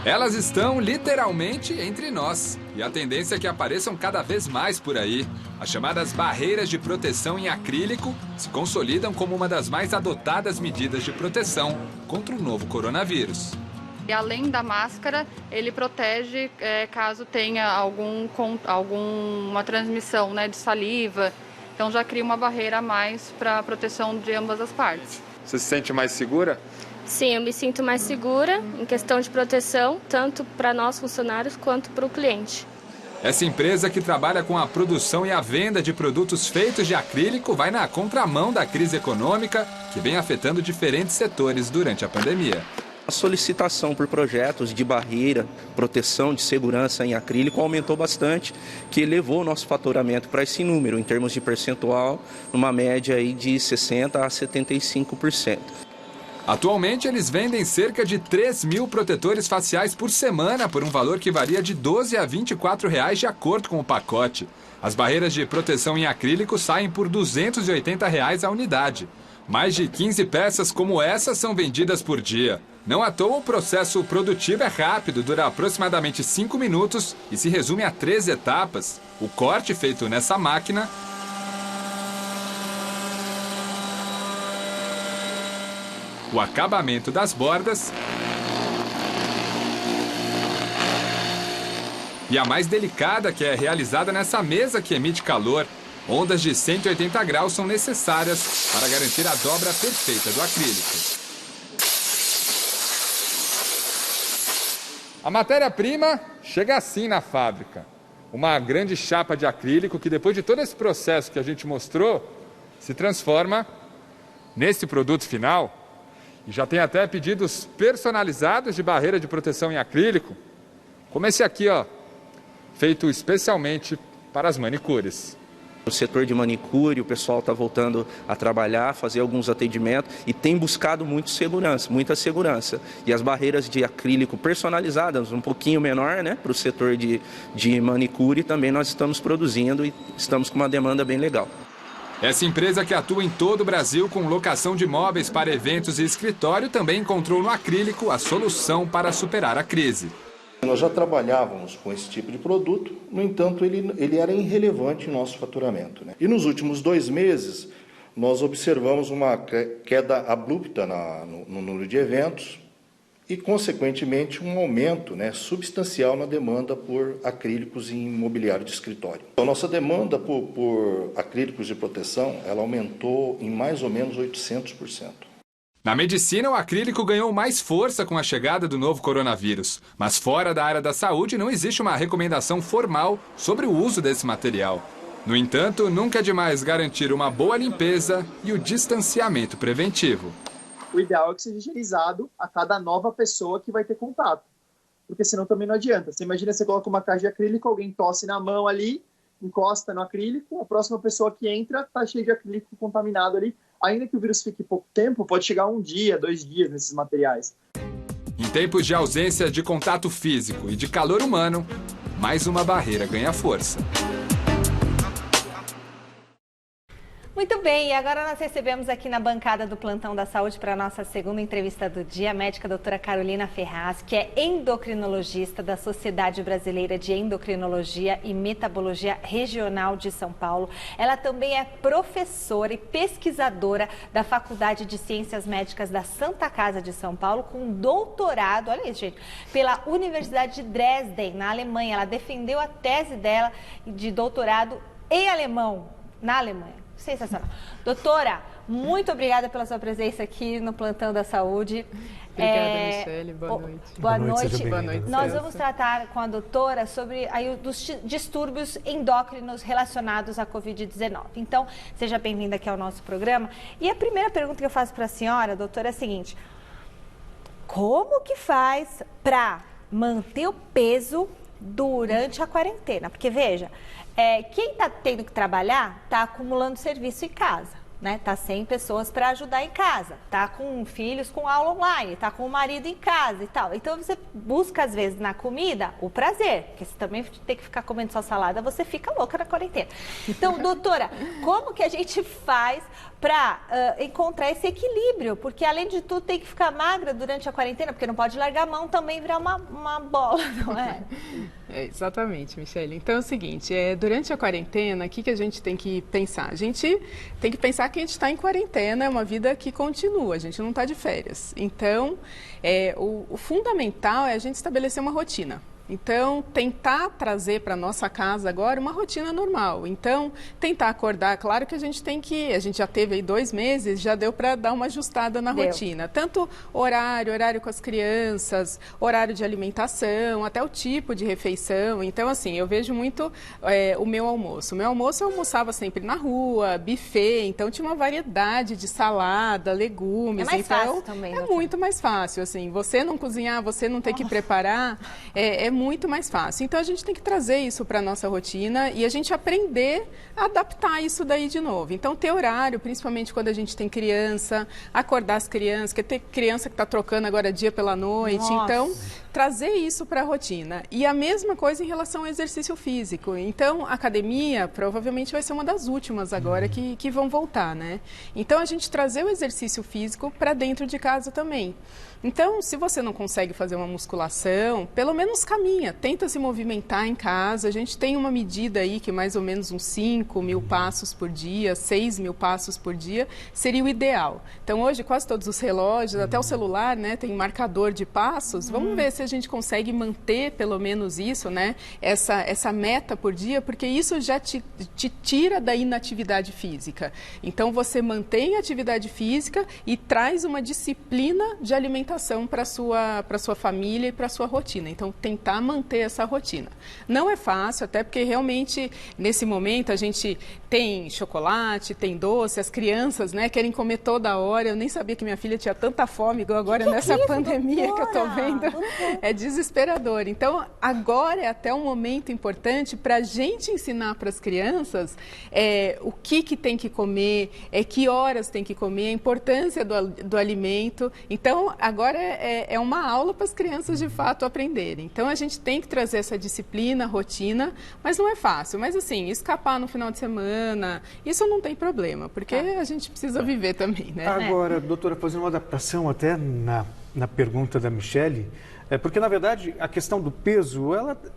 Elas estão literalmente entre nós e a tendência é que apareçam cada vez mais por aí. As chamadas barreiras de proteção em acrílico se consolidam como uma das mais adotadas medidas de proteção contra o novo coronavírus. E além da máscara, ele protege caso tenha alguma transmissão, né, de saliva. Então já cria uma barreira a mais para a proteção de ambas as partes. Você se sente mais segura? Sim, eu me sinto mais segura em questão de proteção, tanto para nós funcionários quanto para o cliente. Essa empresa, que trabalha com a produção e a venda de produtos feitos de acrílico, vai na contramão da crise econômica que vem afetando diferentes setores durante a pandemia. A solicitação por projetos de barreira, proteção de segurança em acrílico aumentou bastante, que levou o nosso faturamento para esse número, em termos de percentual, numa média aí de 60% a 75%. Atualmente, eles vendem cerca de 3.000 protetores faciais por semana, por um valor que varia de R$ 12 a R$ 24 de acordo com o pacote. As barreiras de proteção em acrílico saem por R$ 280 a unidade. Mais de 15 peças como essa são vendidas por dia. Não à toa, o processo produtivo é rápido, dura aproximadamente 5 minutos e se resume a 3 etapas. O corte feito nessa máquina, o acabamento das bordas e a mais delicada, que é realizada nessa mesa que emite calor. Ondas de 180 graus são necessárias para garantir a dobra perfeita do acrílico. A matéria-prima chega assim na fábrica. Uma grande chapa de acrílico que, depois de todo esse processo que a gente mostrou, se transforma nesse produto final. E já tem até pedidos personalizados de barreira de proteção em acrílico, como esse aqui, ó, feito especialmente para as manicures. O setor de manicure, o pessoal está voltando a trabalhar, fazer alguns atendimentos e tem buscado muita segurança. E as barreiras de acrílico personalizadas, um pouquinho menor, né, para o setor de manicure, também nós estamos produzindo e estamos com uma demanda bem legal. Essa empresa, que atua em todo o Brasil com locação de móveis para eventos e escritório, também encontrou no acrílico a solução para superar a crise. Nós já trabalhávamos com esse tipo de produto, no entanto, ele era irrelevante em nosso faturamento, né? E nos últimos 2 meses, nós observamos uma queda abrupta no número de eventos e, consequentemente, um aumento, né, substancial na demanda por acrílicos em mobiliário de escritório. A nossa demanda por acrílicos de proteção, ela aumentou em mais ou menos 800%. Na medicina, o acrílico ganhou mais força com a chegada do novo coronavírus. Mas fora da área da saúde, não existe uma recomendação formal sobre o uso desse material. No entanto, nunca é demais garantir uma boa limpeza e o distanciamento preventivo. O ideal é que seja higienizado a cada nova pessoa que vai ter contato. Porque senão também não adianta. Você imagina, você coloca uma caixa de acrílico, alguém tosse na mão ali, encosta no acrílico, a próxima pessoa que entra está cheia de acrílico contaminado ali. Ainda que o vírus fique pouco tempo, pode chegar 1 dia, 2 dias nesses materiais. Em tempos de ausência de contato físico e de calor humano, mais uma barreira ganha força. Muito bem, e agora nós recebemos aqui na bancada do Plantão da Saúde para a nossa segunda entrevista do dia, a médica doutora Carolina Ferraz, que é endocrinologista da Sociedade Brasileira de Endocrinologia e Metabologia Regional de São Paulo. Ela também é professora e pesquisadora da Faculdade de Ciências Médicas da Santa Casa de São Paulo, com doutorado, olha isso, gente, pela Universidade de Dresden, na Alemanha. Ela defendeu a tese dela de doutorado em alemão, na Alemanha. Sensacional. Doutora, muito obrigada pela sua presença aqui no Plantão da Saúde. Obrigada, Michele. Boa noite. Boa noite. Boa noite. Nós vamos tratar com a doutora sobre os distúrbios endócrinos relacionados à Covid-19. Então, seja bem-vinda aqui ao nosso programa. E a primeira pergunta que eu faço para a senhora, doutora, é a seguinte: como que faz para manter o peso durante a quarentena? Porque, veja, quem está tendo que trabalhar está acumulando serviço em casa, né? Está sem pessoas para ajudar em casa, está com filhos com aula online, está com o marido em casa e tal. Então você busca, às vezes, na comida o prazer, porque se também tem que ficar comendo só salada, você fica louca na quarentena. Então, doutora, como que a gente faz para encontrar esse equilíbrio? Porque, além de tudo, tem que ficar magra durante a quarentena, porque não pode largar a mão também e virar uma bola, não é? Exatamente, Michele. Então é o seguinte, durante a quarentena, o que a gente tem que pensar? A gente tem que pensar que a gente está em quarentena, é uma vida que continua, a gente não está de férias. Então, o fundamental é a gente estabelecer uma rotina. Então, tentar trazer para a nossa casa agora uma rotina normal. Então, tentar acordar, claro que a gente já teve aí 2 meses, já deu para dar uma ajustada na rotina. Tanto horário com as crianças, horário de alimentação, até o tipo de refeição. Então, assim, eu vejo muito o meu almoço. O meu almoço eu almoçava sempre na rua, buffet, então tinha uma variedade de salada, legumes. É mais então, fácil também. Muito mais fácil, assim. Você não cozinhar, você não ter que preparar, é muito mais fácil. Então, a gente tem que trazer isso para a nossa rotina e a gente aprender a adaptar isso daí de novo. Então, ter horário, principalmente quando a gente tem criança, acordar as crianças, que tem criança que está trocando agora dia pela noite. Nossa. Então, trazer isso para a rotina. E a mesma coisa em relação ao exercício físico. Então, a academia provavelmente vai ser uma das últimas agora que vão voltar, né? Então, a gente trazer o exercício físico para dentro de casa também. Então, se você não consegue fazer uma musculação, pelo menos caminha, tenta se movimentar em casa. A gente tem uma medida aí que mais ou menos uns 5.000 passos por dia, 6.000 passos por dia, seria o ideal. Então, hoje quase todos os relógios, até o celular, né, tem marcador de passos. Vamos ver se a gente consegue manter pelo menos isso, né, essa meta por dia, porque isso já te tira da inatividade física. Então, você mantém a atividade física e traz uma disciplina de alimentação para sua família e para sua rotina. Então, tentar manter essa rotina. Não é fácil, até porque realmente, nesse momento, a gente tem chocolate, tem doce, as crianças, né, querem comer toda hora. Eu nem sabia que minha filha tinha tanta fome, igual agora nessa pandemia que eu estou vendo. É desesperador. Então, agora é até um momento importante para a gente ensinar para as crianças o que tem que comer, que horas tem que comer, a importância do alimento. Então, agora é uma aula para as crianças de fato aprenderem. Então, a gente tem que trazer essa disciplina, rotina, mas não é fácil. Mas assim, escapar no final de semana, isso não tem problema, porque a gente precisa viver também, né? Agora, doutora, fazendo uma adaptação até na pergunta da Michele, porque na verdade a questão do peso,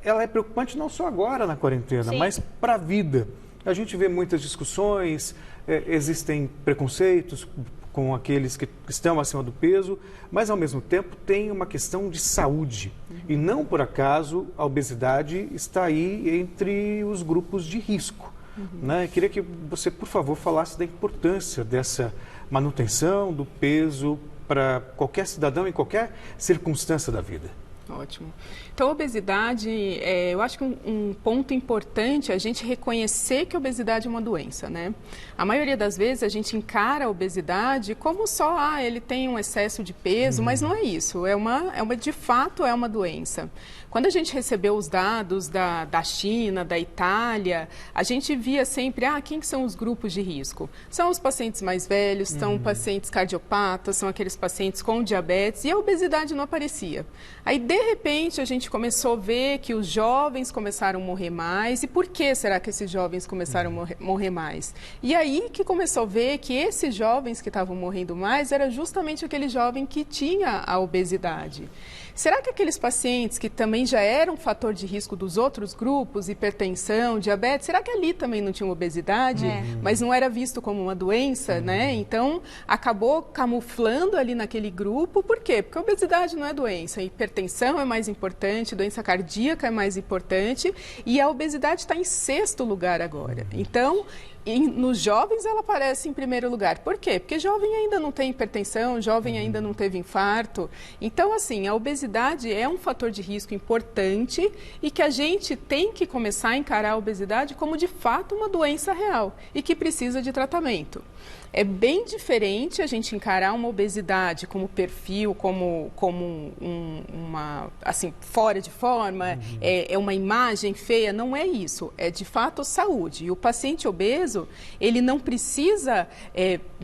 ela é preocupante não só agora na quarentena, Sim. mas para a vida. A gente vê muitas discussões, existem preconceitos com aqueles que estão acima do peso, mas ao mesmo tempo tem uma questão de saúde. E não por acaso a obesidade está aí entre os grupos de risco. Né? Queria que você, por favor, falasse da importância dessa manutenção do peso para qualquer cidadão em qualquer circunstância da vida. Ótimo. Então, a obesidade, eu acho que um ponto importante é a gente reconhecer que a obesidade é uma doença, né? A maioria das vezes a gente encara a obesidade como só, ele tem um excesso de peso, mas não é isso. De fato, é uma doença. Quando a gente recebeu os dados da China, da Itália, a gente via sempre, quem que são os grupos de risco? São os pacientes mais velhos, são pacientes cardiopatas, são aqueles pacientes com diabetes, e a obesidade não aparecia. Aí, de repente, a gente começou a ver que os jovens começaram a morrer mais. E por que será que esses jovens começaram a morrer mais? E aí que começou a ver que esses jovens que estavam morrendo mais era justamente aquele jovem que tinha a obesidade. Será que aqueles pacientes que também já eram fator de risco dos outros grupos, hipertensão, diabetes, será que ali também não tinha obesidade, mas não era visto como uma doença, né? Então, acabou camuflando ali naquele grupo. Por quê? Porque a obesidade não é doença. A hipertensão é mais importante, doença cardíaca é mais importante e a obesidade está em 6º lugar agora. Então, nos jovens ela aparece em primeiro lugar. Por quê? Porque jovem ainda não tem hipertensão, jovem ainda não teve infarto. Então, assim, a obesidade é um fator de risco importante e que a gente tem que começar a encarar a obesidade como, de fato, uma doença real e que precisa de tratamento. É bem diferente a gente encarar uma obesidade como perfil, como uma, assim, fora de forma, é uma imagem feia. Não é isso. É, de fato, saúde. E o paciente obeso, obeso, ele não precisa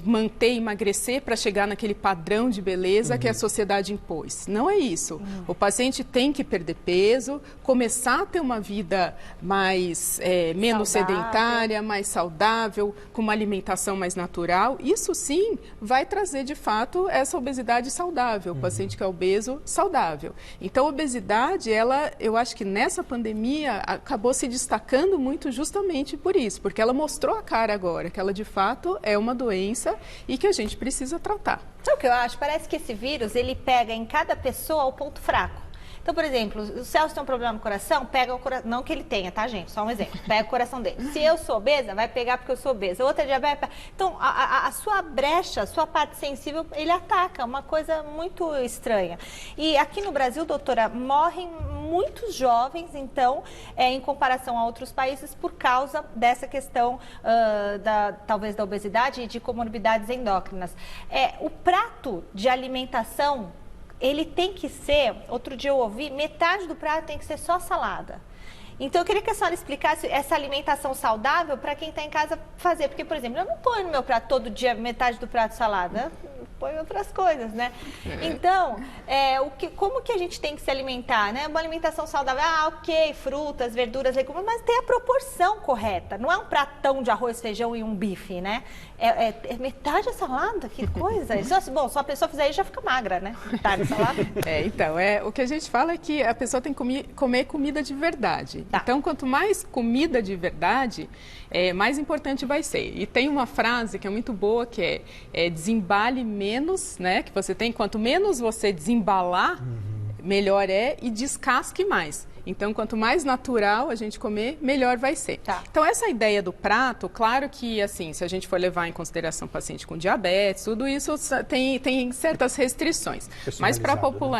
manter, emagrecer para chegar naquele padrão de beleza que a sociedade impôs. Não é isso. O paciente tem que perder peso, começar a ter uma vida mais menos sedentária, mais saudável, com uma alimentação mais natural. Isso sim vai trazer de fato essa obesidade saudável, o paciente que é obeso saudável. Então a obesidade, eu acho que nessa pandemia acabou se destacando muito justamente por isso, porque ela mostrou a cara agora, que ela de fato é uma doença e que a gente precisa tratar. Sabe o que eu acho? Parece que esse vírus, ele pega em cada pessoa o ponto fraco. Então, por exemplo, o Celso tem um problema no coração, pega o coração, não que ele tenha, tá, gente? Só um exemplo. Pega o coração dele. Se eu sou obesa, vai pegar porque eu sou obesa. Outra diabetes. Então, a sua brecha, a sua parte sensível, ele ataca. Uma coisa muito estranha. E aqui no Brasil, doutora, morrem muitos jovens, então, em comparação a outros países, por causa dessa questão, talvez, da obesidade e de comorbidades endócrinas. O prato de alimentação, ele tem que ser, outro dia eu ouvi, metade do prato tem que ser só salada. Então, eu queria que a senhora explicasse essa alimentação saudável para quem está em casa fazer. Porque, por exemplo, eu não ponho no meu prato todo dia metade do prato salada, põe outras coisas, né? Então, como que a gente tem que se alimentar, né? Uma alimentação saudável, ok, frutas, verduras, legumes, mas tem a proporção correta. Não é um pratão de arroz, feijão e um bife, né? É metade a salada, que coisa. Bom, se a pessoa fizer isso, já fica magra, né? Metade salada. Então, o que a gente fala é que a pessoa tem que comer comida de verdade. Tá. Então, quanto mais comida de verdade, mais importante vai ser. E tem uma frase que é muito boa, que é desembale menos, né? Que você tem, quanto menos você desembalar, melhor é, e descasque mais. Então, quanto mais natural a gente comer, melhor vai ser. Tá. Então, essa ideia do prato, claro que, assim, se a gente for levar em consideração paciente com diabetes, tudo isso tem certas restrições. Mas para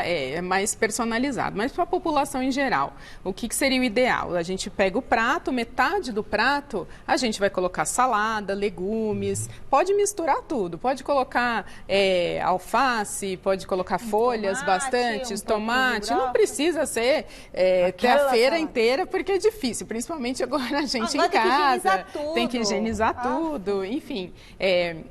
é mais personalizado. Mas para a população em geral, o que seria o ideal? A gente pega o prato, metade do prato, a gente vai colocar salada, legumes, pode misturar tudo. Pode colocar alface, pode colocar folhas bastantes, tomate. Não precisa ser... ter a feira inteira, porque é difícil, principalmente agora a gente em casa, tem que higienizar tudo, enfim.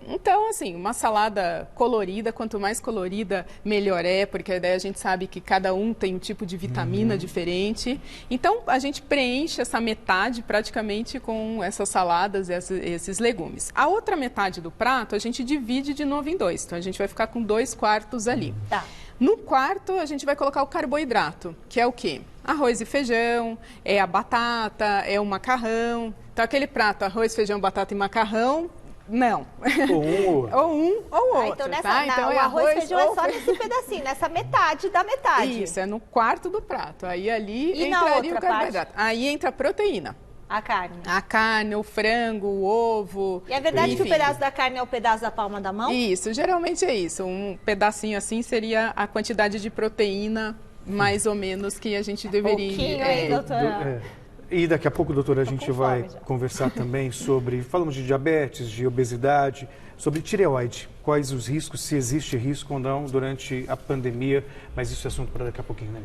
Então, assim, uma salada colorida, quanto mais colorida, melhor porque a ideia a gente sabe que cada um tem um tipo de vitamina diferente. Então, a gente preenche essa metade praticamente com essas saladas, esses legumes. A outra metade do prato, a gente divide de novo em dois, então a gente vai ficar com 2/4 ali. Tá. No quarto, a gente vai colocar o carboidrato, que é o quê? Arroz e feijão, a batata, o macarrão. Então, aquele prato, arroz, feijão, batata e macarrão, não. Ou um ou outro. Então, então, o arroz e feijão é só nesse pedacinho, nessa metade da metade. Isso, é no quarto do prato. Aí ali entraria o carboidrato. Aí entra a proteína. A carne. A carne, o frango, o ovo. E é verdade que o pedaço da carne é o pedaço da palma da mão? Isso, geralmente é isso. Um pedacinho assim seria a quantidade de proteína, mais ou menos, que a gente deveria... Pouquinho, hein, doutora? E daqui a pouco, doutora, a gente vai conversar também sobre... Falamos de diabetes, de obesidade, sobre tireoide. Quais os riscos, se existe risco ou não durante a pandemia. Mas isso é assunto para daqui a pouquinho, né?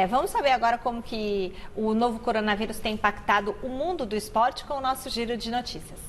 Vamos saber agora como que o novo coronavírus tem impactado o mundo do esporte com o nosso giro de notícias.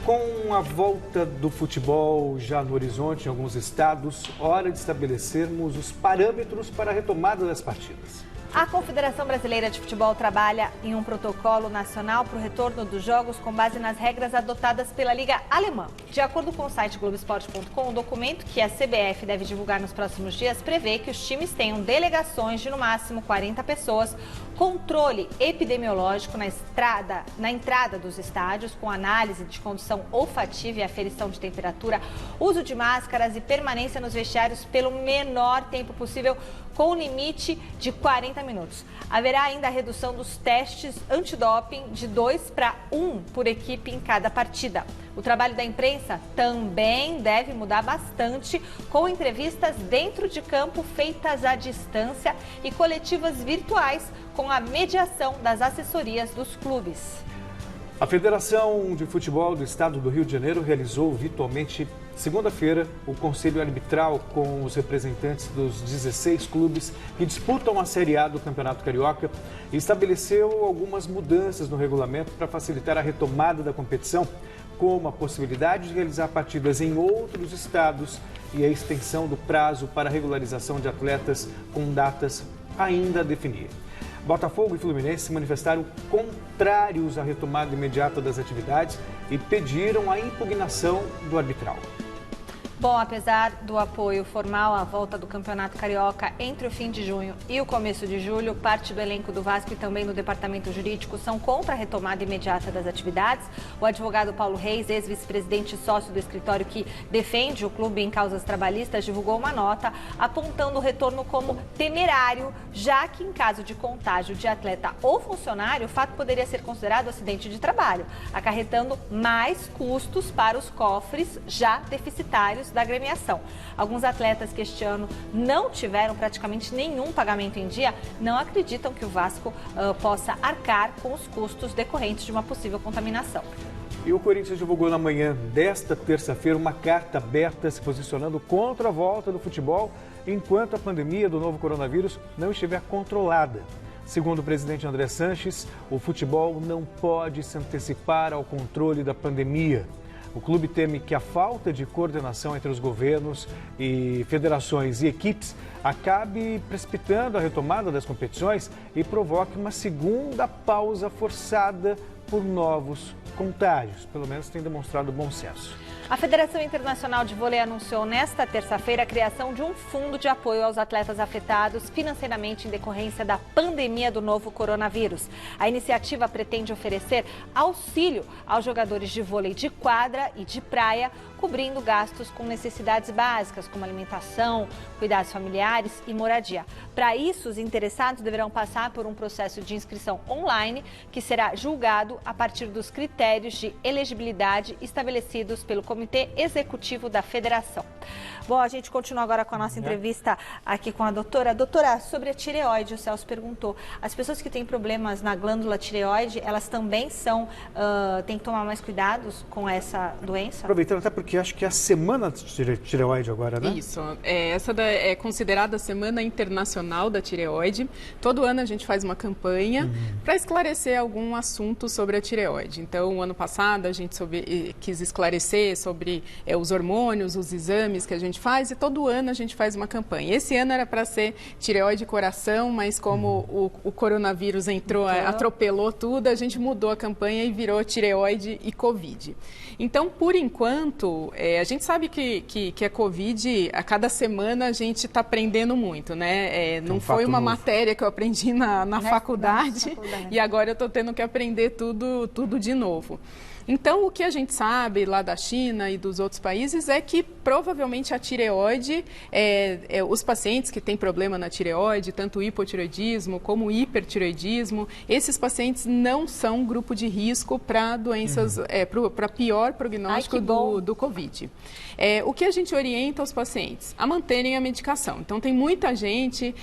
Com a volta do futebol já no horizonte em alguns estados, hora de estabelecermos os parâmetros para a retomada das partidas. A Confederação Brasileira de Futebol trabalha em um protocolo nacional para o retorno dos jogos com base nas regras adotadas pela Liga Alemã. De acordo com o site Globoesporte.com, o documento que a CBF deve divulgar nos próximos dias prevê que os times tenham delegações de no máximo 40 pessoas, controle epidemiológico na entrada dos estádios, com análise de condição olfativa e aferição de temperatura, uso de máscaras e permanência nos vestiários pelo menor tempo possível, com limite de 40 minutos. Haverá ainda a redução dos testes antidoping de 2 para 1 por equipe em cada partida. O trabalho da imprensa também deve mudar bastante, com entrevistas dentro de campo feitas à distância e coletivas virtuais com a mediação das assessorias dos clubes. A Federação de Futebol do Estado do Rio de Janeiro realizou virtualmente, segunda-feira, o Conselho Arbitral com os representantes dos 16 clubes que disputam a Série A do Campeonato Carioca e estabeleceu algumas mudanças no regulamento para facilitar a retomada da competição, como a possibilidade de realizar partidas em outros estados e a extensão do prazo para regularização de atletas com datas ainda a definir. Botafogo e Fluminense se manifestaram contrários à retomada imediata das atividades e pediram a impugnação do arbitral. Bom, apesar do apoio formal à volta do Campeonato Carioca entre o fim de junho e o começo de julho, parte do elenco do Vasco e também do departamento jurídico são contra a retomada imediata das atividades. O advogado Paulo Reis, ex-vice-presidente e sócio do escritório que defende o clube em causas trabalhistas, divulgou uma nota apontando o retorno como temerário, já que em caso de contágio de atleta ou funcionário, o fato poderia ser considerado acidente de trabalho, acarretando mais custos para os cofres já deficitários da agremiação. Alguns atletas que este ano não tiveram praticamente nenhum pagamento em dia não acreditam que o Vasco possa arcar com os custos decorrentes de uma possível contaminação. E o Corinthians divulgou na manhã desta terça-feira uma carta aberta se posicionando contra a volta do futebol enquanto a pandemia do novo coronavírus não estiver controlada. Segundo o presidente André Sanches, o futebol não pode se antecipar ao controle da pandemia. O clube teme que a falta de coordenação entre os governos e federações e equipes acabe precipitando a retomada das competições e provoque uma segunda pausa forçada por novos contágios. Pelo menos tem demonstrado bom senso. A Federação Internacional de Vôlei anunciou nesta terça-feira a criação de um fundo de apoio aos atletas afetados financeiramente em decorrência da pandemia do novo coronavírus. A iniciativa pretende oferecer auxílio aos jogadores de vôlei de quadra e de praia, cobrindo gastos com necessidades básicas, como alimentação, cuidados familiares e moradia. Para isso, os interessados deverão passar por um processo de inscrição online, que será julgado a partir dos critérios de elegibilidade estabelecidos pelo Comitê Executivo da Federação. Bom, a gente continua agora com a nossa entrevista aqui com a doutora. Doutora, sobre a tireoide, o Celso perguntou. As pessoas que têm problemas na glândula tireoide, elas também têm que tomar mais cuidados com essa doença? Aproveitando até porque acho que é a semana de tireoide agora, né? Isso. Essa é considerada a Semana Internacional da Tireoide. Todo ano a gente faz uma campanha para esclarecer algum assunto sobre a tireoide. Então, o ano passado a gente quis esclarecer sobre os hormônios, os exames que a gente faz, e todo ano a gente faz uma campanha. Esse ano era para ser tireoide e coração, mas como o coronavírus entrou, atropelou tudo, a gente mudou a campanha e virou tireoide e Covid. Então, por enquanto, a gente sabe que a Covid, a cada semana a gente está aprendendo muito, né? Não foi uma matéria que eu aprendi na faculdade e agora eu estou tendo que aprender tudo de novo. Então, o que a gente sabe lá da China e dos outros países é que provavelmente a tireoide, os pacientes que têm problema na tireoide, tanto hipotireoidismo como hipertireoidismo, esses pacientes não são grupo de risco para doenças, para pior prognóstico do Covid. O que a gente orienta os pacientes? A manterem a medicação. Então, tem muita gente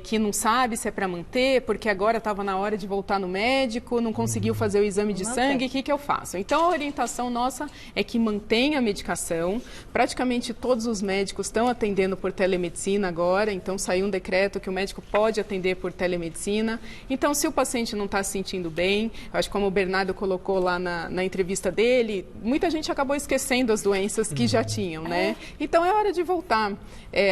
que não sabe se é para manter, porque agora estava na hora de voltar no médico, não conseguiu fazer o exame de sangue, o que eu faço? Então, a orientação nossa é que mantenha a medicação. Praticamente todos os médicos estão atendendo por telemedicina agora, então saiu um decreto que o médico pode atender por telemedicina. Então, se o paciente não está se sentindo bem, eu acho que como o Bernardo colocou lá na entrevista dele, muita gente acabou esquecendo as doenças que já tinham, né? Então, é hora de voltar.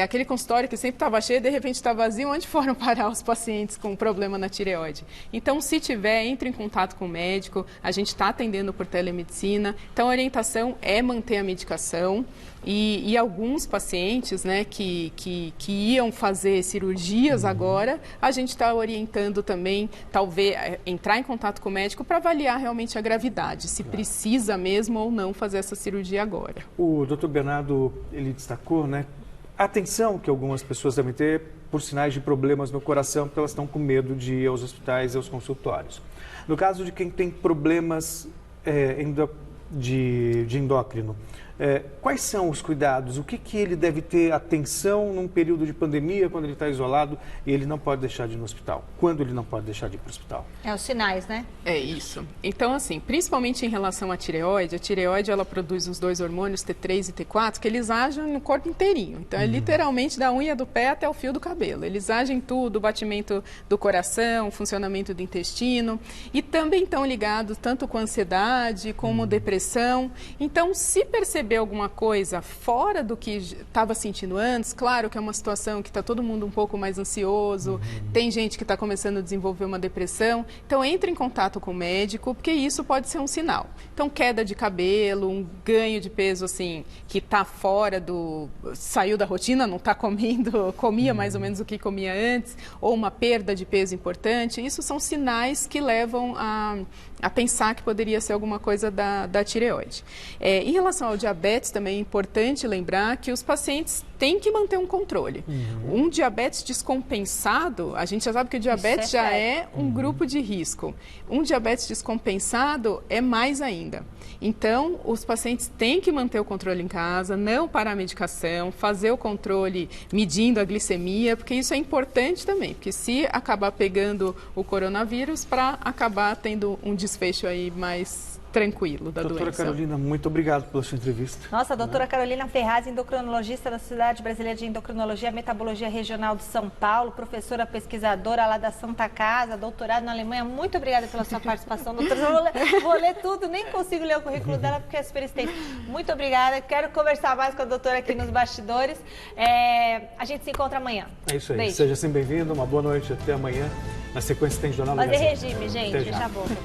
Aquele consultório que sempre estava cheio, de repente está vazio, onde foram parar os pacientes com problema na tireoide? Então, se tiver, entre em contato com o médico, a gente está atendendo por telemedicina. Então, a orientação é manter a medicação. E alguns pacientes, né, que iam fazer cirurgias agora, a gente está orientando também, talvez, entrar em contato com o médico para avaliar realmente a gravidade, se precisa mesmo ou não fazer essa cirurgia agora. O doutor Bernardo, ele destacou, né, a atenção que algumas pessoas devem ter por sinais de problemas no coração, porque elas estão com medo de ir aos hospitais e aos consultórios. No caso de quem tem problemas de endócrino, Quais são os cuidados? O que ele deve ter atenção num período de pandemia, quando ele está isolado e ele não pode deixar de ir no hospital? Quando ele não pode deixar de ir para o hospital? Os sinais, né? É isso. Então, assim, principalmente em relação à tireoide, ela produz os 2 hormônios, T3 e T4, que eles agem no corpo inteirinho. Então, é literalmente da unha do pé até o fio do cabelo. Eles agem em tudo, o batimento do coração, o funcionamento do intestino, e também estão ligados tanto com ansiedade como depressão. Então, se perceber alguma coisa fora do que estava sentindo antes, claro que é uma situação que está todo mundo um pouco mais ansioso, tem gente que está começando a desenvolver uma depressão, então entre em contato com o médico, porque isso pode ser um sinal. Então, queda de cabelo, um ganho de peso assim, que está fora saiu da rotina, não está comia mais ou menos o que comia antes, ou uma perda de peso importante, isso são sinais que levam a pensar que poderia ser alguma coisa da tireoide. Em relação ao diabetes, também é importante lembrar que os pacientes têm que manter um controle. Um diabetes descompensado, a gente já sabe que o diabetes já é um grupo de risco. Um diabetes descompensado é mais ainda. Então, os pacientes têm que manter o controle em casa, não parar a medicação, fazer o controle medindo a glicemia, porque isso é importante também, porque se acabar pegando o coronavírus, para acabar tendo um desfecho aí mais tranquilo da doença. Doutora Carolina, muito obrigado pela sua entrevista. Nossa, a doutora Carolina Ferraz, endocrinologista da Sociedade Brasileira de Endocrinologia e Metabologia Regional de São Paulo, professora pesquisadora lá da Santa Casa, doutorado na Alemanha. Muito obrigada pela sua participação, doutora. Eu vou ler tudo, nem consigo ler o currículo dela porque é super extenso. Muito obrigada. Quero conversar mais com a doutora aqui nos bastidores. A gente se encontra amanhã. É isso aí. Beijo. Seja sempre bem-vindo, uma boa noite, até amanhã. Na sequência tem Jornal da Fazer Gazeta. regime, gente. Deixa a boca.